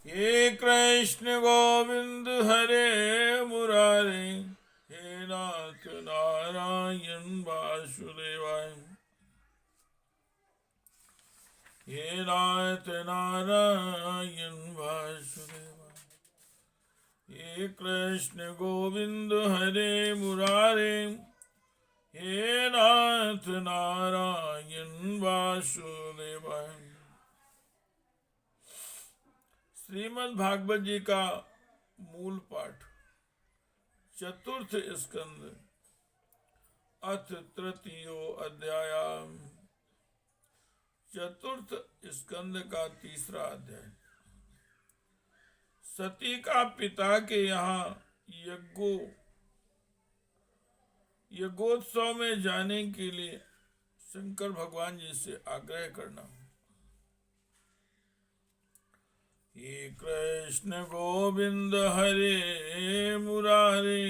हे कृष्ण गोविंद हरे मुरारे, हे नाथ नारायण वासुदेवाय, हे नाथ नारायण वासुदेवाय। हे कृष्ण गोविंद हरे मुरारे, हे नाथ नारायण वासुदेवाय। श्रीमद् भागवत जी का मूल पाठ, चतुर्थ स्कंद, अथ तृतीयो अध्याय। चतुर्थ स्कंद का तीसरा अध्याय। सती का पिता के यहाँ यज्ञोत्सव में जाने के लिए शंकर भगवान जी से आग्रह करना। हे कृष्ण गोविंद हरे मुरारे,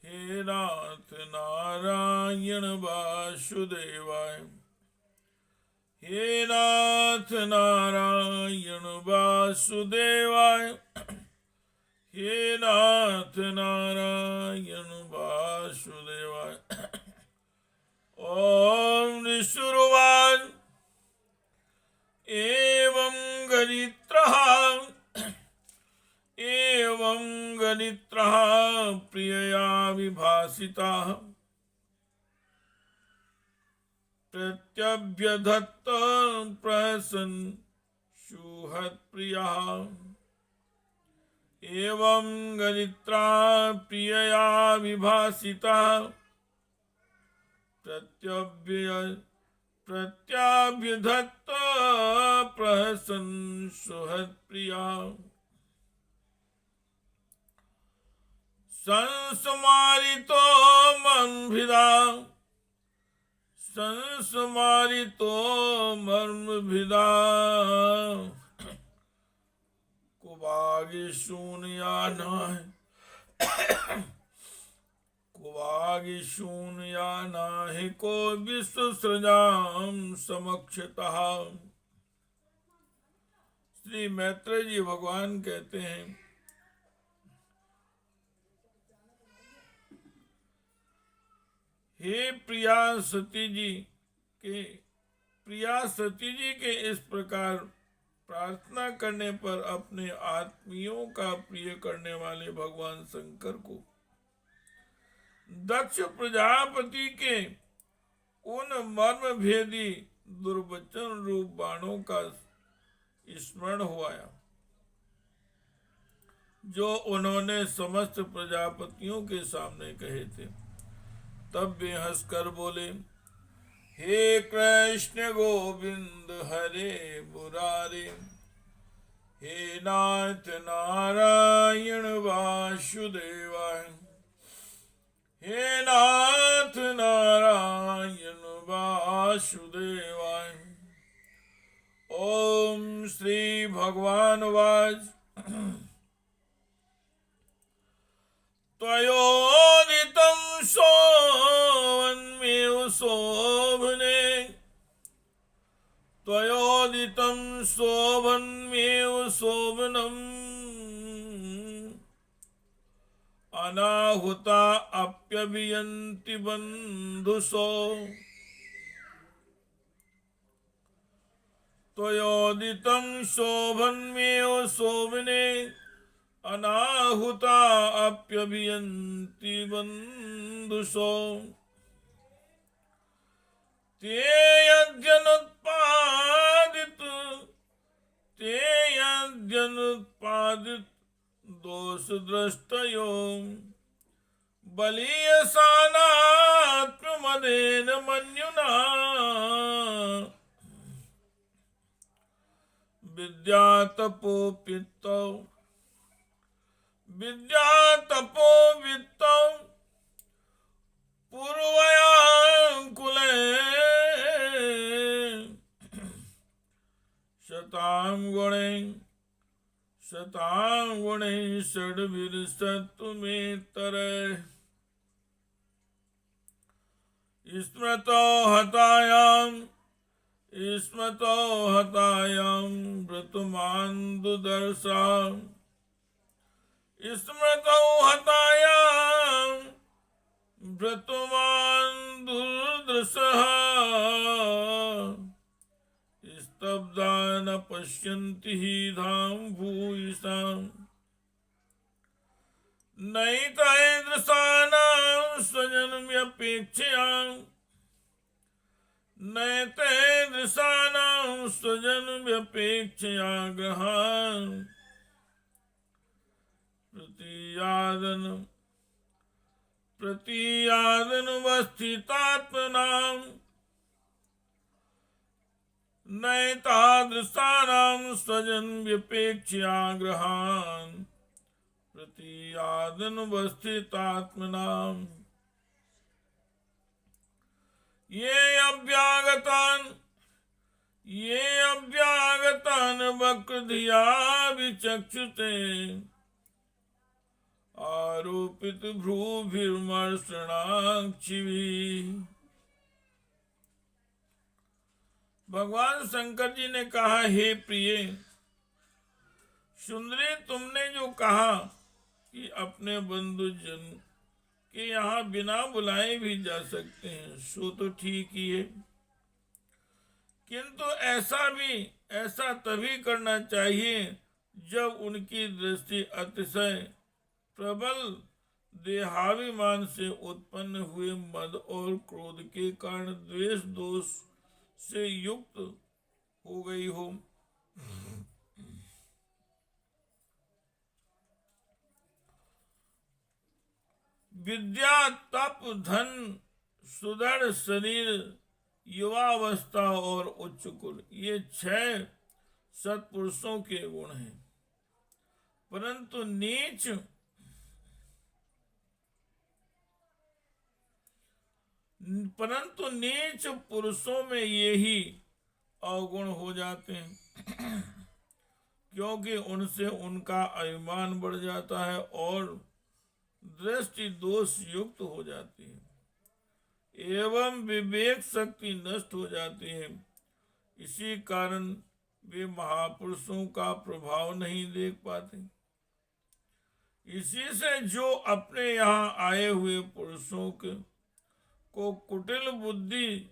हे नाथ नारायण वासुदेवाय, हे नाथ नारायण वासुदेवाय, हे नाथ नारायण वासुदेवाय। ओम निःशुरुवाच एवं गणित्रः प्रियया विभासिताः प्रत्यभ्यधत्त प्रहसन् सुहृत्प्रियः। एवं गणित्रा प्रियया विभासिताः प्रत्याभ्यधत्त प्रहसन् सुहृत्प्रियः। संस्मारितो मर्मभिदा कुवागिशून्या नाहि को विश्वसृजाम समक्षतः। श्री मैत्रेय जी भगवान कहते हैं, हे प्रिया सती जी के इस प्रकार प्रार्थना करने पर अपने आत्मियों का प्रिय करने वाले भगवान शंकर को दक्ष प्रजापति के उन मर्म भेदी दुर्वचन रूप बाणों का स्मरण हुआ, जो उन्होंने समस्त प्रजापतियों के सामने कहे थे। तब वे हंसकर बोले, हे कृष्ण गोविंद हरे मुरारे, हे नाथ नारायण वासुदेवाय, हे नाथ नारायण वासुदेवाय। ओम श्री भगवान वाच त्वयोदितं सोऽवन्मेव शोभने, त्वयोदितं शोभन्मेव शोभनम्, अनाहुता अप्यभियन्ति बन्धुषो, त्वयोदितं शोभन्मेव शोभने, अनाहुता अप्यभियन्ति बन्धुषो। ते यद्यनुत्पादित दोषद्रष्टयो बलीयसानात्ममदेन मन्युना, विद्यातपो वित्तौ पूर्वयाकुले शतां गुणैः षड्भिर्शतमेतरैः। स्मृतो हतायां स्मतो हतायां व्रतमान्दुदर्शा स्मृतौ हतायां व्रतमान्दुर्दृशः स्तब्धा न पश्यन्ति हि धाम भूयिषाम् नैतादृशानां स्वजनम्यपेक्षयाम् नैतादृशानां स्वजनम्यपेक्षया ग्रहान् प्रतीयादनुवस्थितात्मनां नैतादृशानां स्वजनम्यपेक्षया ग्रहान् प्रतीयादनुवस्थितात्मनां ये अभ्यागतान् वक्रधिया विचक्षुते आरोपित भ्रूभिर्मर्षणाक्षिभिः। भगवान शंकर जी ने कहा, हे प्रिय सुंदरी, तुमने जो कहा कि अपने बंधुजन के यहाँ बिना बुलाए भी जा सकते हैं, सो तो ठीक ही है, किंतु ऐसा तभी करना चाहिए जब उनकी दृष्टि अतिशय प्रबल देहाभिमान से उत्पन्न हुए मद और क्रोध के कारण द्वेष दोष से युक्त हो गई हो। विद्या, तप, धन, सुदृढ़ शरीर, युवावस्था और उच्च कुल, ये 6 सत्पुरुषों के गुण हैं। परंतु नीच पुरुषों में यही अवगुण हो जाते हैं, क्योंकि उनसे उनका अभिमान बढ़ जाता है और दृष्टि दोष युक्त हो जाती है एवं विवेक शक्ति नष्ट हो जाती है। इसी कारण वे महापुरुषों का प्रभाव नहीं देख पाते। इसी से जो अपने यहाँ आए हुए पुरुषों को कुटिल बुद्धि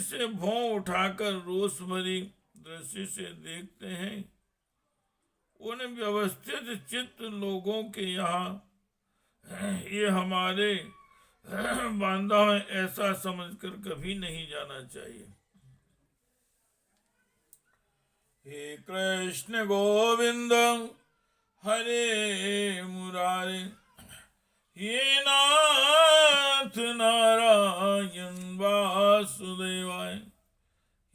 से भौं उठाकर रोष भरी दृष्टि से देखते हैं, उन व्यवस्थित चित्त लोगों के यहाँ ये हमारे बांधव है, ऐसा समझकर कभी नहीं जाना चाहिए। हे कृष्ण गोविंद हरे मुरारे, हे नाथ नारायण वासुदेवाय,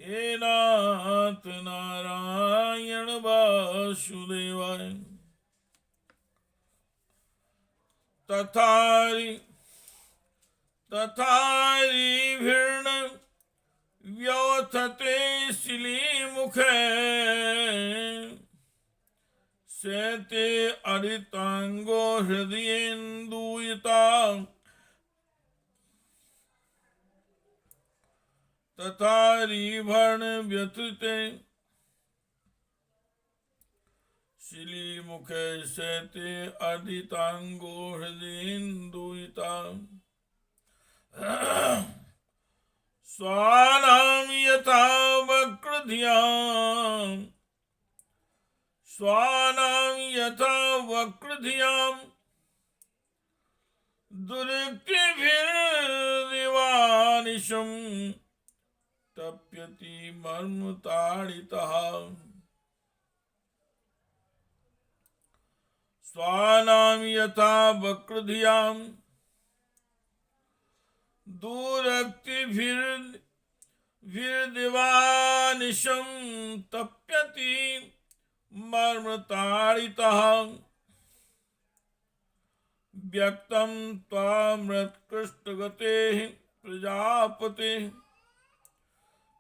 हे नाथ नारायण वासुदेवाय। तथारिभिर्न व्योथते शिलीमुखे, सेते अरितांगो हृदयेन्दुयिता, तथारिभर्न व्यथते शिलीमुखे, सेते अरितांगो हृदयेन्दुयिता। स्वानां यथा वक्रधियां दुरिक्तिभिर्दिवानिशं तप्यति मर्मताडितः। स्वानां यथा वक्रधियां दुरक्तिभिर्दिवानिशं तप्यति मर्मताडितः। व्यक्तं त्वामृतकृष्टगतेः प्रजापतेः,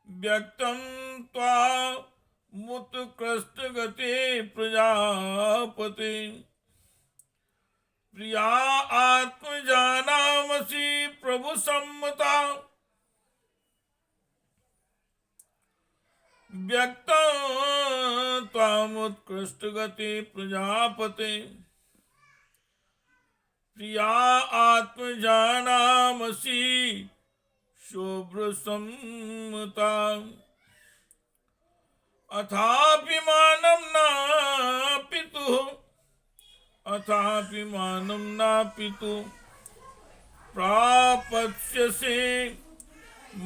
व्यक्तं त्वामुत्कृष्टगते प्रजापते, प्रिया आत्मजानामसि प्रभु सम्मता व्यक्ता त्वामुत्कृष्ट गति प्रजापते प्रिया आत्मजानामसि शुभ्र सम्मता अथापि मानं नापितुः अथापि मानं नापितुः प्रापत्स्यसे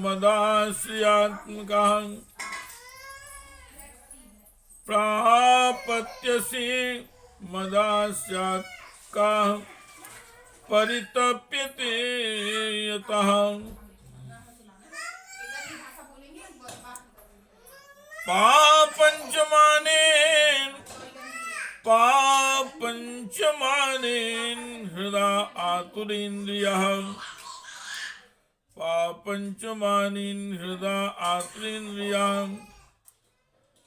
मदाश्रयात्मकः प्रापत्यसे मदाश्रयात्मकः परितप्यते यतः पापञ्चमानेन हृदा आतुरेन्द्रियः पापञ्चमानेन हृदा आतुरेन्द्रियः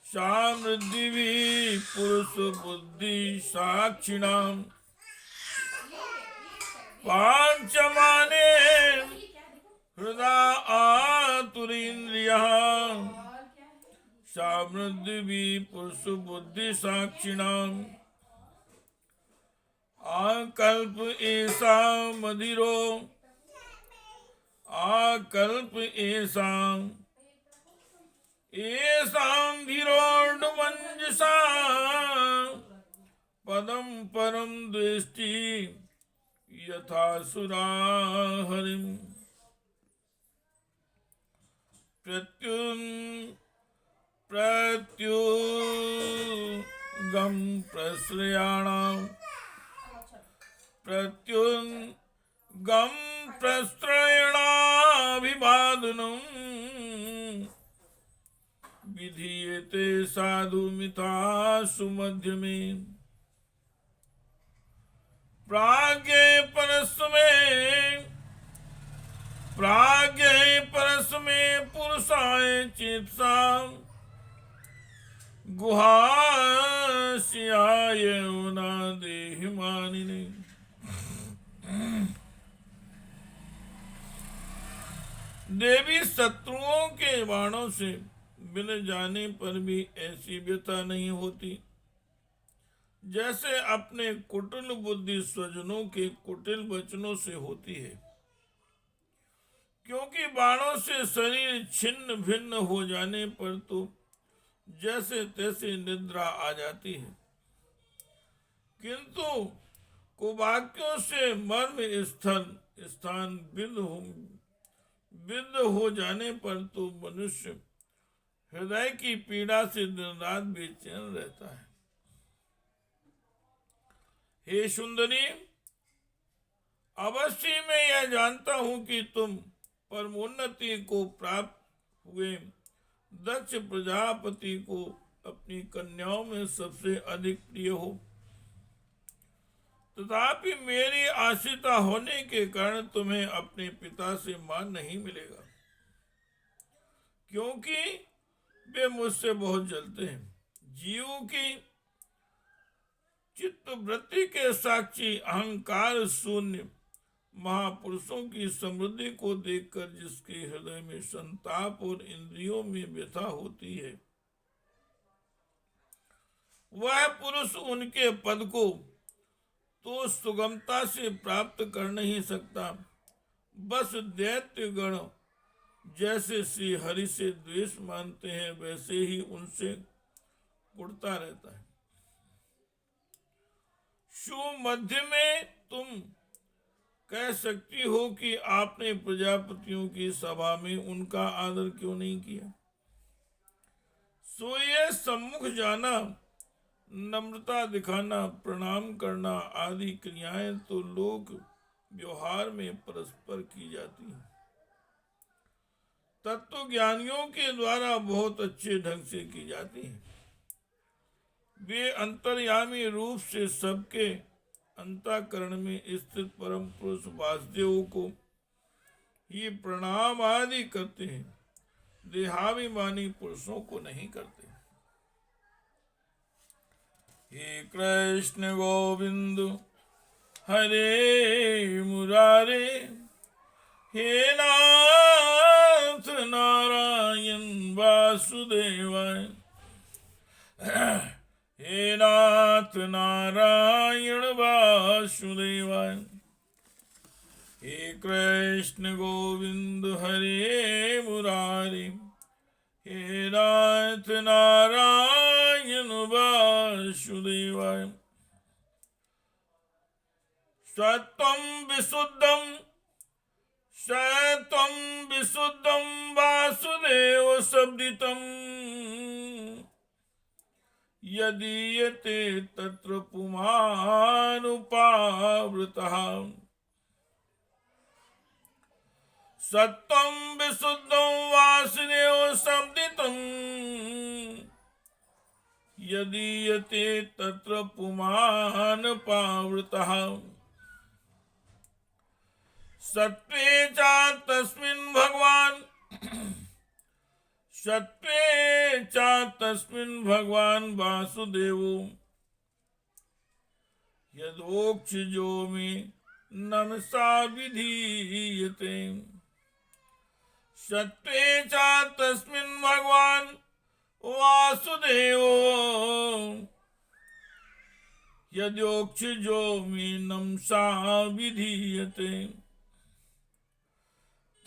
समृद्धिभिः पुरुष बुद्धि साक्षिणां पांचमानेन हृदा आतुरेन्द्रियः समृद्धिभिः पुरुष बुद्धि साक्षिणाम् आकल्प ऐसा मदिरो आकल्प ऐसां धीरोर्डुमञ्जसा पदं परं दृष्टि यथा सुरा हरिं प्रत्युगं प्रश्रयाणाम् प्रत्युगं प्रस्त्रयणाभिवादनं विधीयते साधु मिथासु मध्यमे प्राज्ञे परस्मे पुरुषाय चेतसा गुहास्याय न देहिमानिने देवी शत्रुओं के बाणों से बिन जाने पर भी ऐसी व्यथा नहीं होती जैसे अपने कुटिल बुद्धि स्वजनों के कुटिल वचनों से होती है, क्योंकि बाणों से शरीर छिन्न भिन्न हो जाने पर तो जैसे तैसे निद्रा आ जाती है, किंतु कुवाक्यों से मर्म स्थान विद्ध हो जाने पर तो मनुष्य हृदय की पीड़ा से दिन रात बेचैन रहता है। हे सुंदरी, अवश्य मैं यह जानता हूं कि तुम परमोन्नति को प्राप्त हुए दक्ष प्रजापति को अपनी कन्याओं में सबसे अधिक प्रिय हो, तथापि मेरी आश्रिता होने के कारण तुम्हें अपने पिता से मान नहीं मिलेगा, क्योंकि वे मुझसे बहुत जलते हैं। जीव की चित्त वृत्ति के साक्षी अहंकार शून्य महापुरुषों की समृद्धि को देखकर जिसके हृदय में संताप और इंद्रियों में व्यथा होती है, वह पुरुष उनके पद को तो सुगमता से प्राप्त कर नहीं सकता, बस दैत्य गण जैसे श्री हरि से द्वेष मानते हैं वैसे ही उनसे उड़ता रहता है। सुमध्य में तुम कह सकती हो कि आपने प्रजापतियों की सभा में उनका आदर क्यों नहीं किया। सो ये सम्मुख जाना, नम्रता दिखाना, प्रणाम करना आदि क्रियाएं तो लोक व्यवहार में परस्पर की जाती हैं, तत्व ज्ञानियों के द्वारा बहुत अच्छे ढंग से की जाती हैं। वे अंतर्यामी रूप से सबके अंतःकरण में स्थित परम पुरुष वासुदेव को ही प्रणाम आदि करते हैं, देहाभिमानी पुरुषों को नहीं करते। हे कृष्ण गोविंद हरे मुरारे, हे नाथ नारायण वासुदेवाय, हे नाथ नारायण वासुदेवाय, हे कृष्ण गोविंद हरे मुरारे, हे नाथ नारायण वासुदेवाय। सत्वं विशुद्धं सत्वं विशुद्धं वासुदेव शब्दितं, यदीयते तत्र पुमानुपावृतः। सत्वं विशुद्धं वासुदेव शब्दितं, यदीयते तत्र पुमानुपावृतः। सत्वे च तस्मिन् भगवान्, सत्वे च तस्मिन् भगवान् वासुदेवो, यदोक्षजो मे नमसा विधीयते। सत्वे च तस्मिन् भगवान् वासुदेवो, यदोक्षजो मे नमसा विधीयते।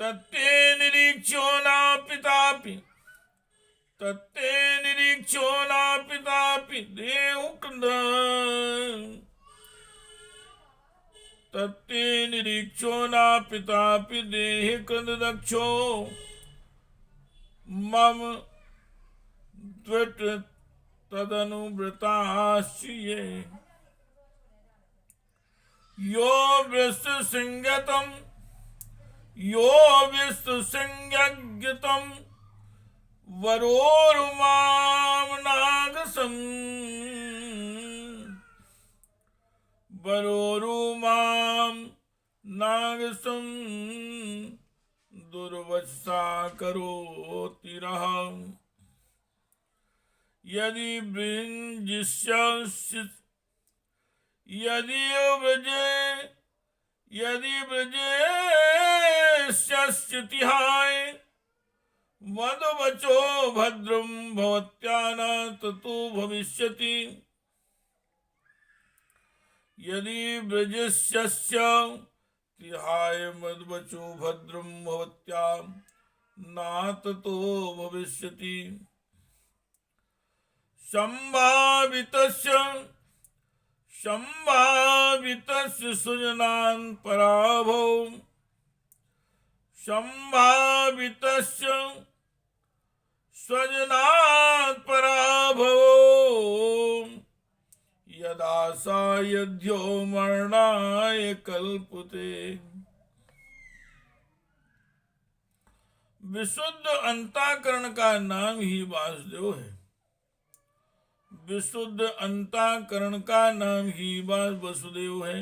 तत्ते निरीक्षो न पितापि, तत्ते निरीक्षो न पितापि देवकृद, तत्ते निरीक्षो न पितापि देहकृद दक्षो, मम द्विट तदनुव्रताश्च ये। यो विश्वसिंगतम्, यो विश्वसिंज्ञतं वरोरुमां नागसं, वरोरुमां नागसं दुर्वचसा करोति रहं। यदि वृञ्जिष्यसि, यदि व्रजेष्यस्य तिहाय, मदवचो भद्रं भवत्या न ततो भविष्यति। यदि व्रजेष्यस्य तिहाय मदवचो भद्रं भवत्या न ततो भविष्यति। संभावितस्य संभावितस्य सुजनान् पराभौ, संभावितस्य स्वजनात् पराभौ, यदा सायध्यो मरणाय कल्पते। विशुद्ध अंतःकरण का नाम ही वासुदेव है। विशुद्ध अंतःकरण का नाम ही वासुदेव है,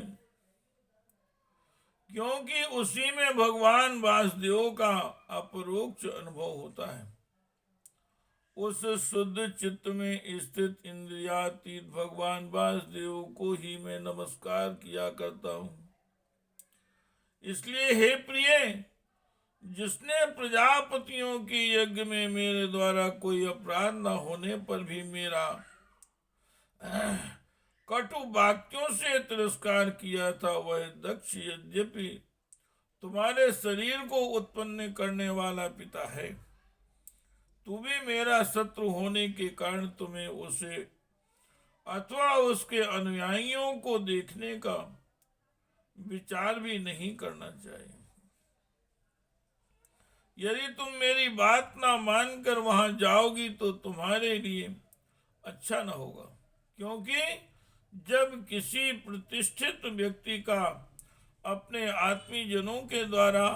क्योंकि उसी में भगवान वासुदेव का अपरोक्ष अनुभव होता है। उस शुद्ध चित्त में स्थित इंद्रियातीत भगवान वासुदेव को ही मैं नमस्कार किया करता हूँ। इसलिए हे प्रिय, जिसने प्रजापतियों के यज्ञ में मेरे द्वारा कोई अपराध न होने पर भी मेरा कटु वाक्यों से तिरस्कार किया था, वह दक्ष यद्यपि तुम्हारे शरीर को उत्पन्न करने वाला पिता है, तू भी मेरा शत्रु होने के कारण तुम्हें उसे अथवा उसके अनुयायियों को देखने का विचार भी नहीं करना चाहिए। यदि तुम मेरी बात ना मानकर वहां जाओगी तो तुम्हारे लिए अच्छा न होगा, क्योंकि जब किसी प्रतिष्ठित व्यक्ति का अपने आत्मीजनों के द्वारा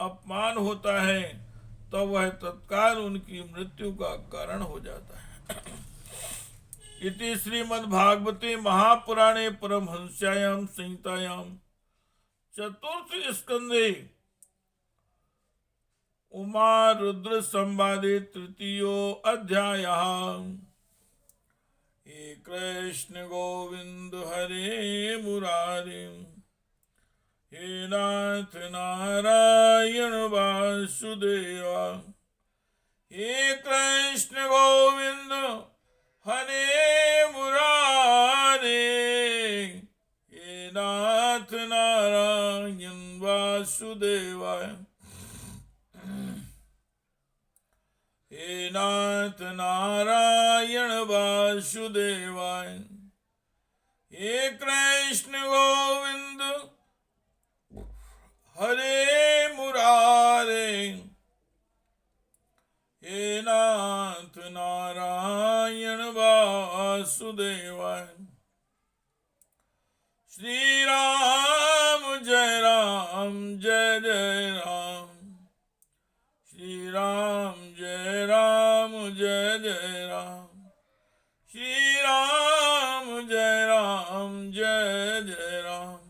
अपमान होता है तो वह तत्काल उनकी मृत्यु का कारण हो जाता है। इति श्रीमद्भागवते महापुराणे परमहंस्यायां संहितायां चतुर्थ स्कंदे उमा रुद्र संवादे तृतीयो अध्यायः। हे कृष्ण गोविंद हरे मुरारे, हे नाथ नारायण वासुदेवा, हे कृष्ण गोविंद हरे मुरारे, हे नाथ नारायण वासुदेवा, हे नाथ नारायण वासुदेवाय, हे कृष्ण गोविंद हरे मुरारे, हे नाथ नारायण वासुदेवाय। श्री राम जय राम जय जय राम, श्री राम जय राम जय जय राम, श्री राम जय राम जय जय राम,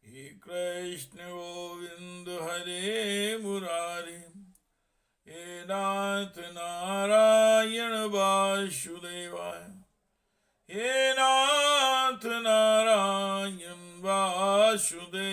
हे कृष्ण गोविंद हरे मुरारी, हे नाथ नारायण वासुदेवाय, हे नाथ नारायण वासुदेवाय।